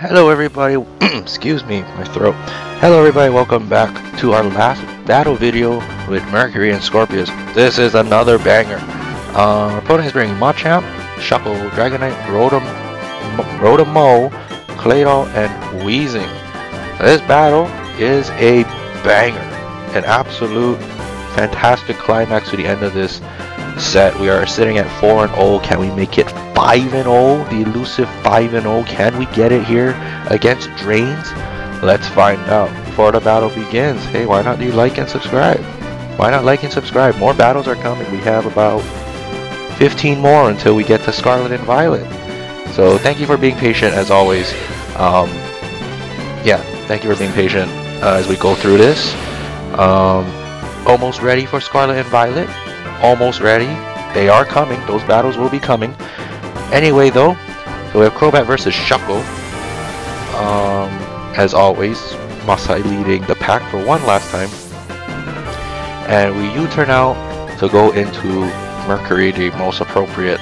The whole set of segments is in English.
Hello everybody, excuse me, my throat. Hello everybody, welcome back to our last battle video with Mercury and Scorpius. This is another banger. Our opponent is bringing Machamp, Shuckle, Dragonite, Rodamo, Claydol, and Weezing. This battle is a banger. An absolute fantastic climax to the end of this set. We are sitting at 4-0. Can we make it 5-0? The elusive 5-0. Can we get it here against Drains? Let's find out. Before the battle begins, hey, why not do like and subscribe? Why not like and subscribe? More battles are coming. We have about 15 more until we get to Scarlet and Violet. So thank you for being patient as always. Yeah, thank you for being patient as we go through this. Almost ready for Scarlet and Violet. Almost ready. They are coming. Those battles will be coming. Anyway, though, so we have Crobat versus Shuckle. As always, Masai leading the pack for one last time. And we U-turn out to go into Mercury, the most appropriate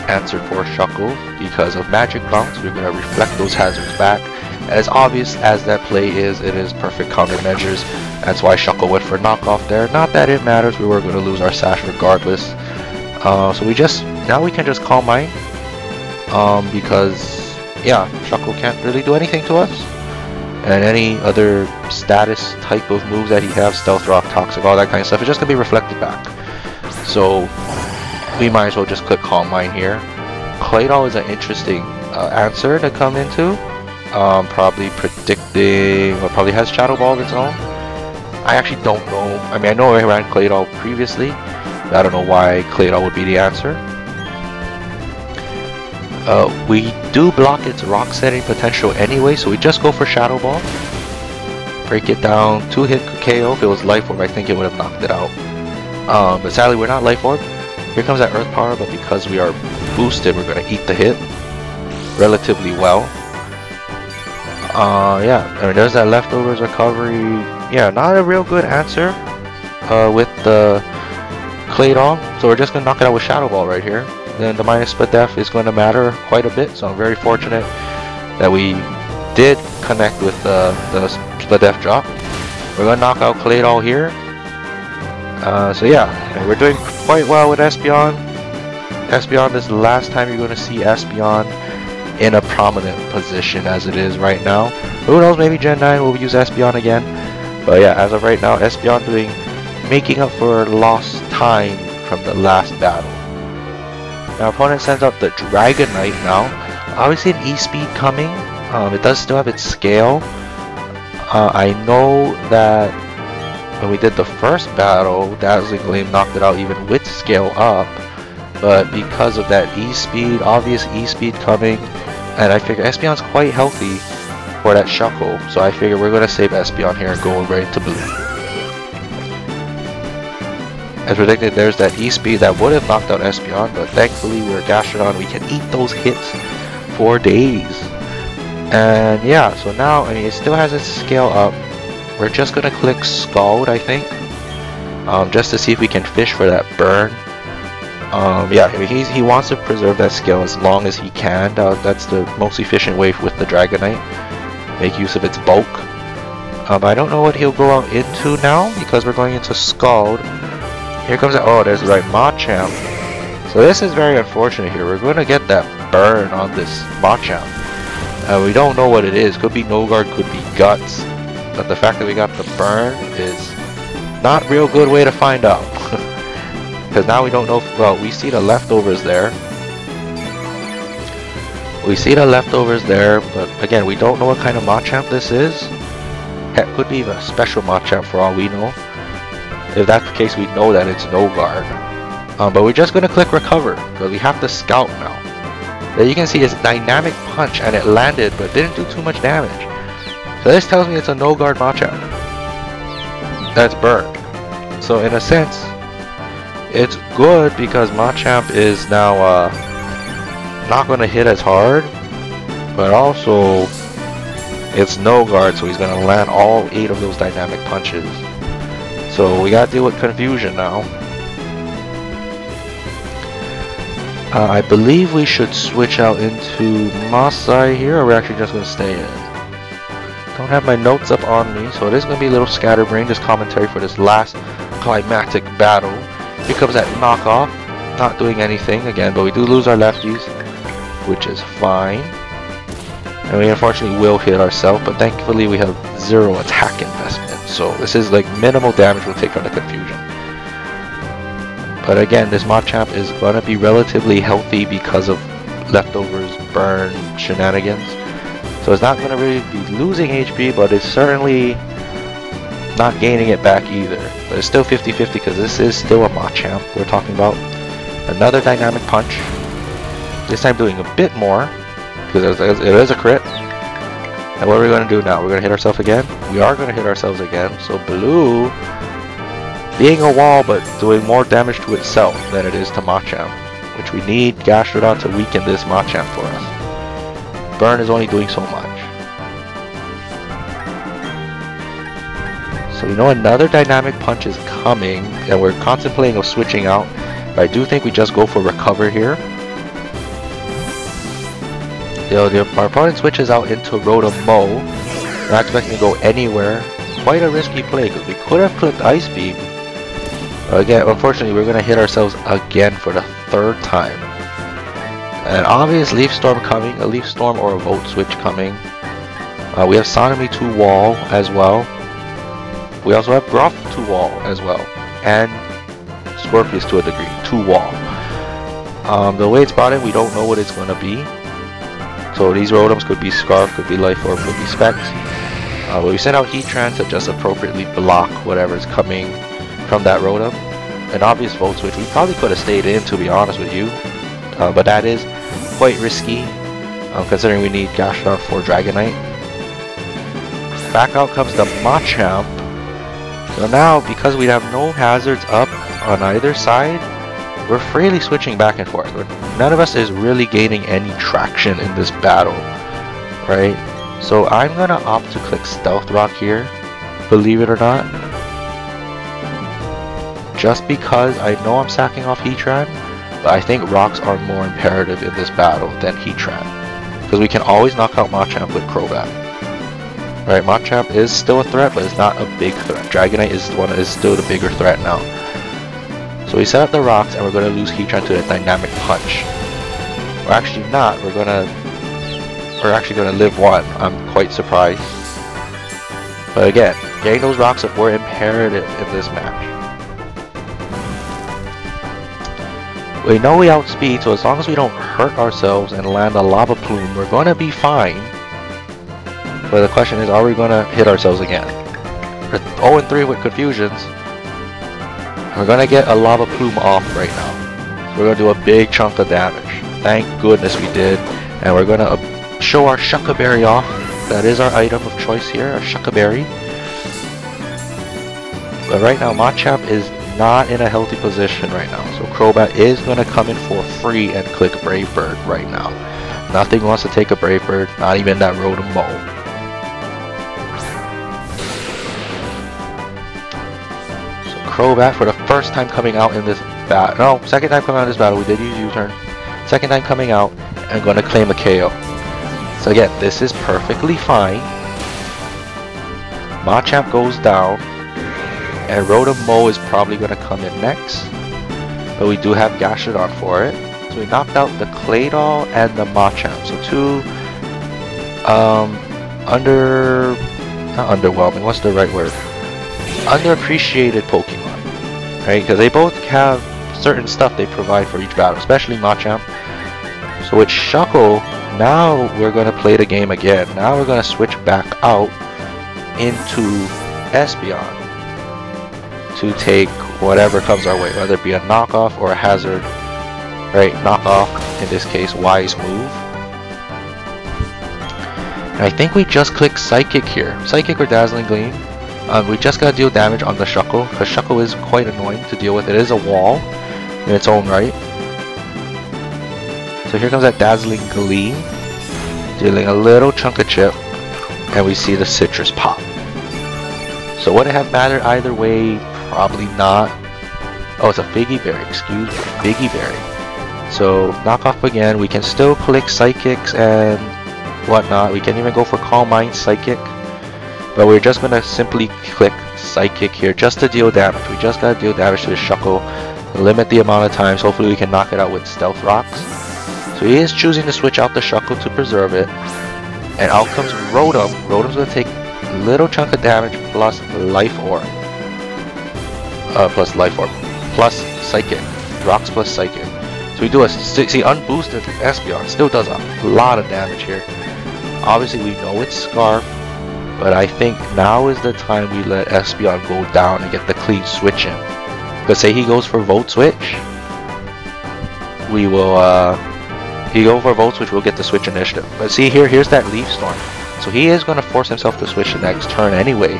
answer for Shuckle. Because of Magic Bounce, we're going to reflect those hazards back. As obvious as that play is, it is perfect countermeasures. That's why Shuckle went for knockoff there. Not that it matters, we were going to lose our sash regardless. So now we can just Calm Mind. Because, yeah, Shuckle can't really do anything to us. And any other status type of moves that he has, Stealth Rock, Toxic, all that kind of stuff, is just going to be reflected back. So, we might as well just click Calm Mind here. Claydol is an interesting answer to come into. Probably predicting, or probably has Shadow Ball of its own. I actually don't know. I mean, I know I ran Claydol previously, but I don't know why Claydol would be the answer. We do block its rock setting potential anyway, so we just go for Shadow Ball. Break it down, 2-hit KO. If it was Life Orb, I think it would have knocked it out. But sadly, we're not Life Orb. Here comes that Earth Power, but because we are boosted, we're going to eat the hit relatively well. Yeah, I mean, there's that Leftovers recovery. Yeah, not a real good answer with the Claydol, so we're just going to knock it out with Shadow Ball right here. Then the minus split def is going to matter quite a bit, so I'm very fortunate that we did connect with the split def drop. We're going to knock out Claydol here. So yeah, and we're doing quite well with Espeon. Espeon, this is the last time you're going to see Espeon in a prominent position as it is right now. Who knows, maybe Gen 9 will use Espeon again. But yeah, as of right now, Espeon making up for lost time from the last battle. Our opponent sends out the Dragonite now. Obviously an E-Speed coming. It does still have its scale. I know that when we did the first battle, Dazzling Gleam knocked it out even with scale up. But because of that E-Speed, obvious E-Speed coming, and I figure Espeon's quite healthy for that Shuckle, so I figure we're going to save Espeon here and go right to blue. As predicted, there's that E-Speed that would have knocked out Espeon, but thankfully we're Gastrodon, we can eat those hits for days. And yeah, so now, I mean, it still has its scale up. We're just going to click Scald, I think, just to see if we can fish for that burn. Yeah, I mean, he wants to preserve that scale as long as he can. That's the most efficient way with the Dragonite. Make use of its bulk. I don't know what he'll go out into now because we're going into Scald. Here comes that. Oh, there's the right Machamp. So this is very unfortunate here. We're going to get that burn on this Machamp. We don't know what it is. Could be No Guard, could be Guts. But the fact that we got the burn is not a real good way to find out. Because now we don't know. Well, we see the Leftovers there. We see the Leftovers there, but again, we don't know what kind of Machamp this is. Heck, could be a special Machamp for all we know. If that's the case, we know that it's No Guard. But we're just going to click Recover, because we have to Scout now. There you can see this Dynamic Punch, and it landed, but didn't do too much damage. So this tells me it's a No Guard Machamp. That's burned. So in a sense, it's good because Machamp is now not going to hit as hard, but also it's No Guard, so he's going to land all 8 of those Dynamic Punches. So we got to deal with confusion now. I believe we should switch out into Masai here, or we're actually just going to stay in. Don't have my notes up on me, so it is going to be a little scatterbrained, just commentary for this last climactic battle. Here comes that knockoff, not doing anything again, but we do lose our lefties, which is fine. And we unfortunately will hit ourselves, but thankfully we have 0 attack investment, so this is like minimal damage we'll take from the confusion. But again, this Machamp is going to be relatively healthy because of leftovers, burn, shenanigans. So it's not going to really be losing HP, but it's certainly not gaining it back either. But it's still 50-50 because this is still a Machamp we're talking about. Another dynamic punch. This time doing a bit more because it is a crit. And what are we going to do now? We're going to hit ourselves again? We are going to hit ourselves again. So Blue, being a wall but doing more damage to itself than it is to Machamp, which we need Gastrodon to weaken this Machamp for us. Burn is only doing so much. So we know another dynamic punch is coming, and we're contemplating of switching out. But I do think we just go for recover here. Our opponent switches out into Rotom-Mow. Not expecting to go anywhere. Quite a risky play because we could have clicked Ice Beam. Again, unfortunately, we're going to hit ourselves again for the 3rd time. An obvious Leaf Storm coming, a Leaf Storm or a Volt Switch coming. We have Sonomy to Wall as well. We also have Gruff to Wall as well. And Scorpius to a degree, to Wall. The way it's brought in, we don't know what it's going to be. So these Rotoms could be Scarf, could be Life Orb, could be Specs. But we send out Heatran to just appropriately block whatever is coming from that Rotom. An obvious Volt Switch, we probably could have stayed in, to be honest with you. But that is quite risky, considering we need Gastrodon for Dragonite. Back out comes the Machamp. So now, because we have no hazards up on either side, we're freely switching back and forth. None of us is really gaining any traction in this battle, right? So I'm gonna opt to click Stealth Rock here, believe it or not. Just because I know I'm sacking off Heatran, but I think rocks are more imperative in this battle than Heatran. Because we can always knock out Machamp with Crobat. Right, Machamp is still a threat, but it's not a big threat. Dragonite is the one that is still the bigger threat now. So we set up the rocks and we're going to lose Heatran to a dynamic punch. We're actually not, we're actually going to live 1. I'm quite surprised. But again, getting those rocks up were imperative in this match. We know we outspeed, so as long as we don't hurt ourselves and land a Lava Plume, we're going to be fine. But the question is, are we going to hit ourselves again? We're 0-3 with confusions. We're going to get a Lava Plume off right now. So we're going to do a big chunk of damage. Thank goodness we did. And we're going to show our Shucca Berry off. That is our item of choice here, our Shucca Berry. But right now, Machamp is not in a healthy position right now, so Crobat is going to come in for free and click Brave Bird right now. Nothing wants to take a Brave Bird, not even that Rotom-Mow. So Crobat, for the first time coming out in this battle, no, second time coming out in this battle, we did use U-turn. Second time coming out and going to claim a KO. So again, this is perfectly fine. Machamp goes down. And Rotom-Mow is probably going to come in next. But we do have Gastrodon for it. So we knocked out the Claydol and the Machamp. So 2 not underwhelming, what's the right word? Underappreciated Pokemon. Right? Because they both have certain stuff they provide for each battle, especially Machamp. So with Shuckle, now we're going to play the game again. Now we're going to switch back out into Espeon to take whatever comes our way, whether it be a knockoff or a hazard. Right, knockoff, in this case, Wise Move. And I think we just click Psychic here. Psychic or Dazzling Gleam. We just gotta deal damage on the Shuckle, because Shuckle is quite annoying to deal with. It is a wall in its own right. So here comes that Dazzling Gleam, dealing a little chunk of chip, and we see the Citrus pop. So would it have mattered either way? Probably not. Oh, it's a Figgy Berry, excuse me, Figgy Berry. So knock off again. We can still click psychics and whatnot. We can even go for Calm Mind Psychic, but we're just gonna simply click psychic here just to deal damage. We just gotta deal damage to the Shuckle, limit the amount of times. Hopefully we can knock it out with stealth rocks. So he is choosing to switch out the Shuckle to preserve it, and out comes Rotom. Rotom's gonna take a little chunk of damage plus life orb, plus psychic, rocks plus psychic. So we do a unboosted Espeon, still does a lot of damage here. Obviously we know it's Scarf, but I think now is the time we let Espeon go down and get the clean switch in. Because say he goes for Volt Switch, we will he go for Volt Switch, we'll get the switch initiative. But see here, here's that Leaf Storm. So he is going to force himself to switch the next turn anyway.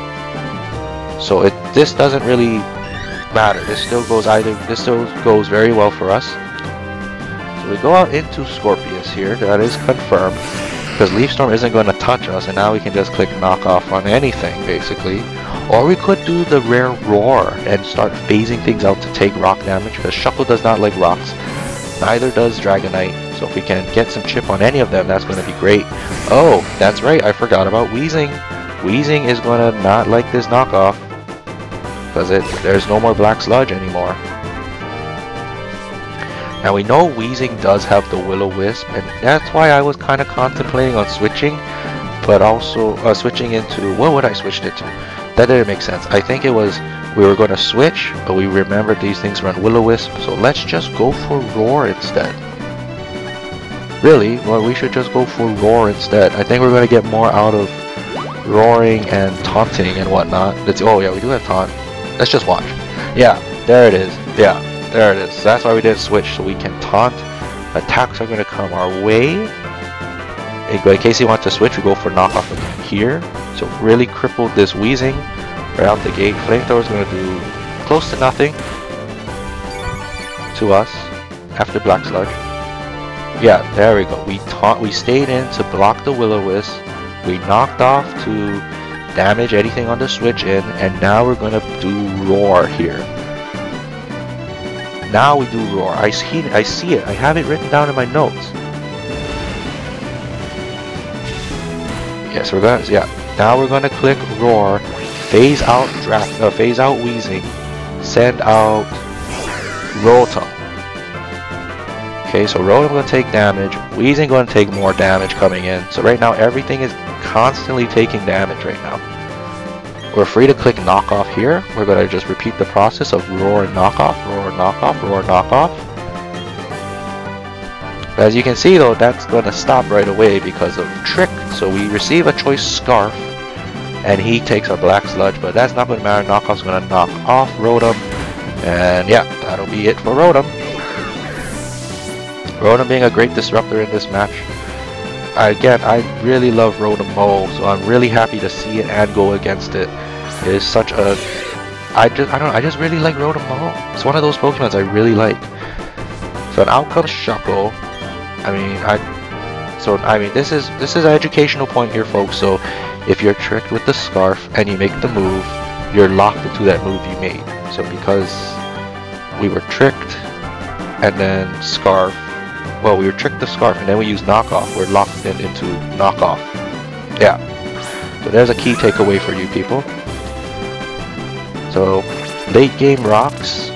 So this doesn't really matter. This still goes very well for us. So we go out into Scorpius here, that is confirmed. Because Leaf Storm isn't going to touch us, and now we can just click knock off on anything basically. Or we could do the rare Roar and start phasing things out to take rock damage, because Shuckle does not like rocks. Neither does Dragonite. So if we can get some chip on any of them, that's going to be great. Oh, that's right, I forgot about Weezing. Weezing is going to not like this knockoff, because there's no more Black Sludge anymore. Now we know Weezing does have the Will-O-Wisp, and that's why I was kind of contemplating on switching, but also switching into, what would I switch it to? That didn't make sense. I think it was, we were going to switch, but we remembered these things run Will-O-Wisp, so let's just go for Roar instead. Really? Well, we should just go for Roar instead. I think we're going to get more out of roaring and taunting and whatnot. Oh yeah, we do have taunt. Let's just watch. Yeah, there it is. Yeah. There it is. So that's why we didn't switch, so we can taunt. Attacks are going to come our way. In case you want to switch, we go for knockoff again here. So really crippled this Weezing right out the gate. Flamethrower is going to do close to nothing to us after Black Sludge. Yeah, there we go. We stayed in to block the Will-O-Wisp. We knocked off to damage anything on the switch in, and now we're going to do Roar here. Now we do Roar. I see it. I have it written down in my notes. Yes, now we're gonna click Roar, phase out Weezing, send out Rotom. Okay, so Rotom gonna take damage. Weezing gonna take more damage coming in. So right now everything is constantly taking damage right now. We're free to click knockoff here. We're going to just repeat the process of roar and knockoff, roar, knockoff, roar, knockoff. As you can see though, that's going to stop right away because of Trick. So we receive a choice Scarf, and he takes our Black Sludge, but that's not going to matter. Knockoff's going to knock off Rotom, and yeah, that'll be it for Rotom. Rotom being a great disruptor in this match. Again, I really love Rotom Mo, so I'm really happy to see it and go against it. It is such a... I just really like Rotom Mo. It's one of those Pokemons I really like. So an outcome Shuckle. This is an educational point here, folks. So if you're tricked with the Scarf and you make the move, you're locked into that move you made. So because we were tricked and then Scarf, well, we were tricked the Scarf and then we used knockoff, we're locked into knockoff. Yeah. So there's a key takeaway for you people. So late game rocks,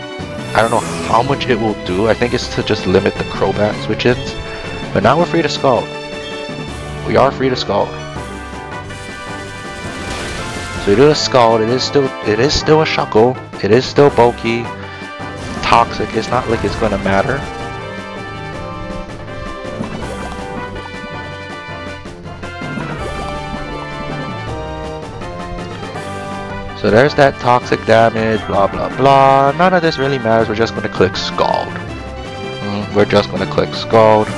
I don't know how much it will do. I think it's to just limit the Crobat switch-ins. But now we're free to Scald. We are free to Scald. So we do a Scald. It is still a Shuckle. It is still bulky, toxic. It's not like it's gonna matter. So there's that toxic damage, blah blah blah. None of this really matters. We're just going to click Scald. We're just going to click Scald.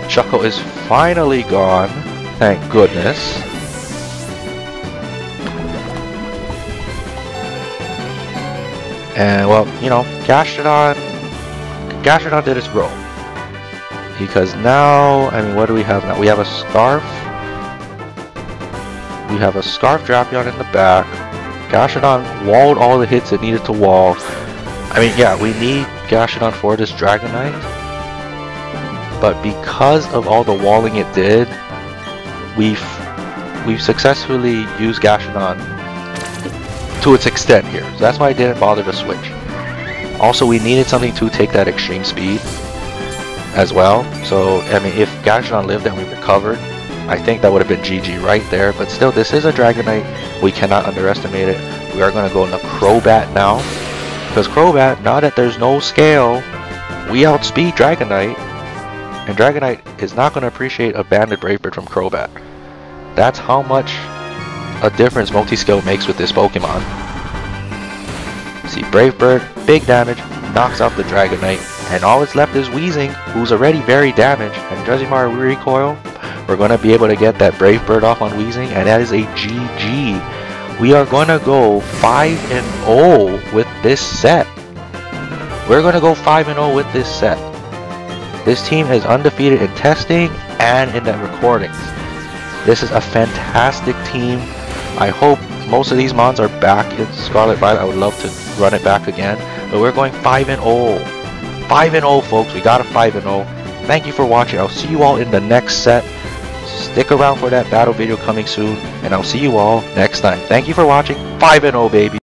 Shuckle is finally gone. Thank goodness. And well, you know, Gastrodon did its role. Because now, I mean, what do we have now? We have a Scarf. We have a Scarf Drapion in the back. Gastrodon walled all the hits it needed to wall. I mean, yeah, we need Gashodon for this Dragonite, but because of all the walling it did, we've successfully used Gashodon to its extent here. So that's why I didn't bother to switch. Also, we needed something to take that extreme speed as well. So, I mean, if Gashodon lived and we recovered, I think that would have been GG right there. But still, this is a Dragonite. We cannot underestimate it. We are going to go into Crobat now. Because Crobat, now that there's no scale, we outspeed Dragonite. And Dragonite is not going to appreciate a banded Brave Bird from Crobat. That's how much a difference multi-scale makes with this Pokemon. See, Brave Bird, big damage, knocks out the Dragonite. And all that's left is Weezing, who's already very damaged. And judging by our recoil, we're going to be able to get that Brave Bird off on Weezing, and that is a GG. We are going to go 5-0 with this set. We're going to go 5-0 with this set. This team is undefeated in testing and in the recordings. This is a fantastic team. I hope most of these mons are back in Scarlet Violet. I would love to run it back again. But we're going 5-0. 5-0, folks. We got a 5-0. Thank you for watching. I'll see you all in the next set. Stick around for that battle video coming soon, and I'll see you all next time. Thank you for watching. 5-0, baby.